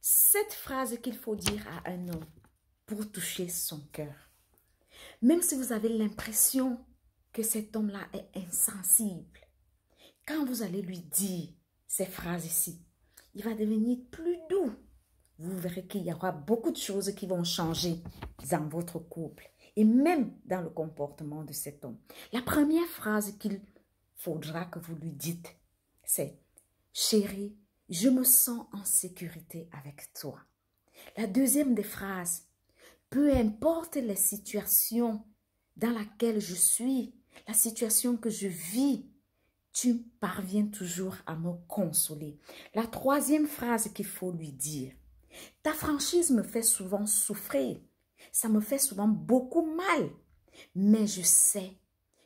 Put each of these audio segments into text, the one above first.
cette phrase qu'il faut dire à un homme pour toucher son cœur. Même si vous avez l'impression que cet homme-là est insensible, quand vous allez lui dire ces phrases ici, il va devenir plus doux. Vous verrez qu'il y aura beaucoup de choses qui vont changer dans votre couple et même dans le comportement de cet homme. La première phrase qu'il faudra que vous lui dites, c'est « Chérie, je me sens en sécurité avec toi ». La deuxième des phrases, « Peu importe les situations dans lesquelles je suis, la situation que je vis, tu parviens toujours à me consoler ». La troisième phrase qu'il faut lui dire, « Ta franchise me fait souvent souffrir, ça me fait souvent beaucoup mal, mais je sais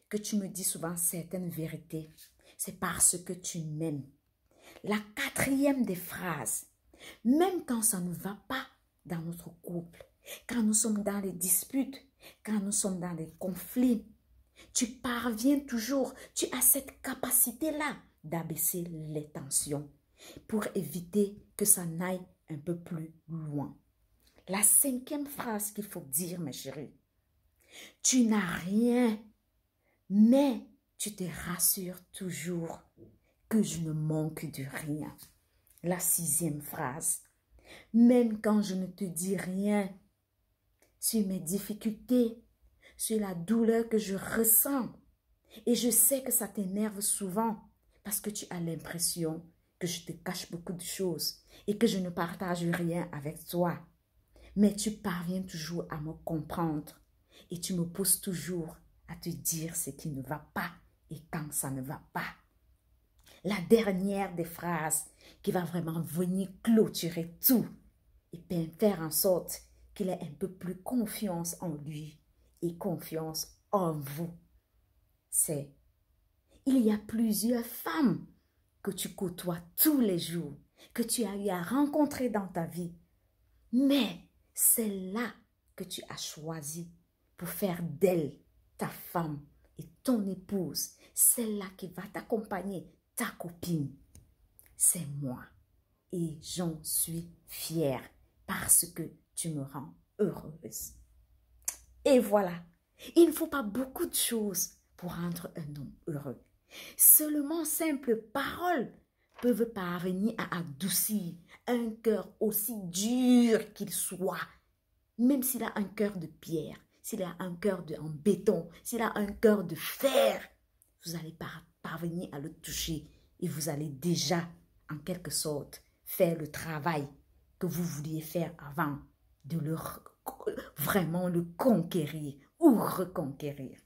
que tu me dis souvent certaines vérités, c'est parce que tu m'aimes ». La quatrième des phrases, même quand ça ne va pas dans notre couple, quand nous sommes dans les disputes, quand nous sommes dans les conflits, tu parviens toujours, tu as cette capacité-là d'abaisser les tensions pour éviter que ça n'aille un peu plus loin. La cinquième phrase qu'il faut dire, mes chéris, tu n'as rien, mais tu te rassures toujours que je ne manque de rien. La sixième phrase, même quand je ne te dis rien sur mes difficultés, sur la douleur que je ressens, et je sais que ça t'énerve souvent parce que tu as l'impression que je te cache beaucoup de choses et que je ne partage rien avec toi. Mais tu parviens toujours à me comprendre et tu me pousses toujours à te dire ce qui ne va pas et quand ça ne va pas. La dernière des phrases qui va vraiment venir clôturer tout et faire en sorte qu'il ait un peu plus confiance en lui et confiance en vous, c'est « Il y a plusieurs femmes que tu côtoies tous les jours, que tu as eu à rencontrer dans ta vie, mais celle-là que tu as choisie pour faire d'elle ta femme et ton épouse, celle-là qui va t'accompagner, ta copine, c'est moi. Et j'en suis fière parce que tu me rends heureuse. » Et voilà, il ne faut pas beaucoup de choses pour rendre un homme heureux. Seulement simples paroles peuvent parvenir à adoucir un cœur aussi dur qu'il soit. Même s'il a un cœur de pierre, s'il a un cœur en béton, s'il a un cœur de fer, vous allez parvenir à le toucher et vous allez déjà, en quelque sorte, faire le travail que vous vouliez faire avant de vraiment le conquérir ou reconquérir.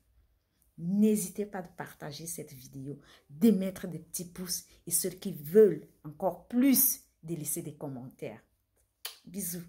N'hésitez pas à partager cette vidéo, de mettre des petits pouces et ceux qui veulent encore plus, de laisser des commentaires. Bisous.